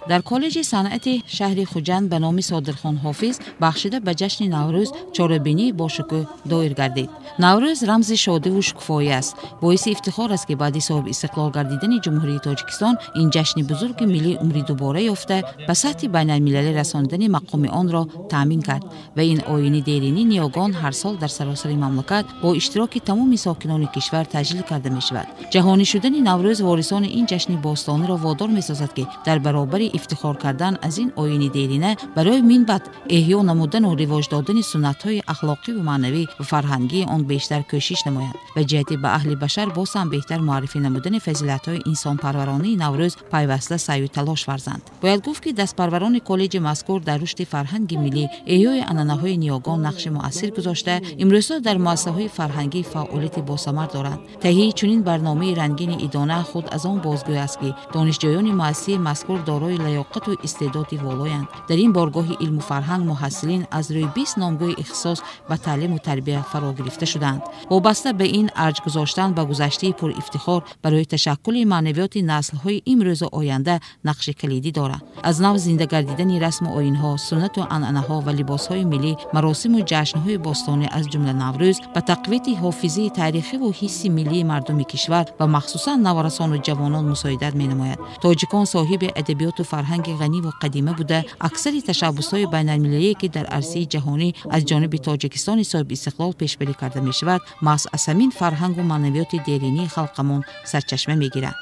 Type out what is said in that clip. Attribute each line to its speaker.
Speaker 1: در کالج صنعت شهر خوجند به نام صادرخان حافظ بخشیده به جشن نوروز چاره‌بینی با شکوه دایر گردید. نوروز رمز شادی و شکوفایی است. باعث افتخار است که بعد صاحب استقلال گردیدن جمهوری تاجیکستان این جشن بزرگ ملی عمری دوباره یافته به سطح بین المللی رساندن مقام آن را تامین کرد و این آیین دیرینی نیاگان هر سال در سراسر مملکت با اشتراک تمام ساکنان کشور تجلیل کرده می شود. جهانی شدن نوروز وارثان این جشن باستانی را وادار می سازد که در برابر افتخار کردن از این آیین دیرینه برای منبت احیا نمودن و رواج دادن سنت‌های اخلاقی و معنوی و فرهنگی آن بیشتر کوشش نمایند و جهت به اهل بشر باز هم بهتر معرفی نمودن فضیلت‌های انسان پرورانه نوروز پیوسته سعی و تلاش ورزند. باید گفت که دستپروران کالج مذکور در رشد فرهنگ ملی احیای عنعنه‌های نیاگان نقش مؤثر گذاشته امروزها در مؤسسه‌های فرهنگی فعالیت باثمر دارند. تهیه چنین برنامه رنگین ایدانه خود از آن بازگوی است که دانشجویان مؤسسه مذکور دارای لیاقت و استعداد والایند. در این بارگاه علم و فرهنگ محصلین از روی 20 نامگاه اختصاص به تعلیم و تربیت فرا گرفته شدند. وابسته به این ارج گذاشتن به گذشته پر افتخار برای تشکل معنویات نسل‌های امروز و آینده نقش کلیدی دارد. از نو زنده گردیدن رسم و آیین‌ها، سنت و عنعنه‌ها و لباس‌های ملی، مراسم و جشن‌های باستانی از جمله نوروز به تقویت حافظه تاریخی و حس ملی مردم کشور و مخصوصا نوارسان و جوانان مساعدت می‌نماید. تاجیکان صاحب ادبیات و فرهنگ غنی و قدیمی بوده، اکثر تشبس‌های بین‌المللی که در عرصه جهانی از جانب تاجیکستان صاحب استقلال پیشبری کرده می‌شود، محض از همین فرهنگ و معنویات دیرینی خلقمان سرچشمه می‌گیرد.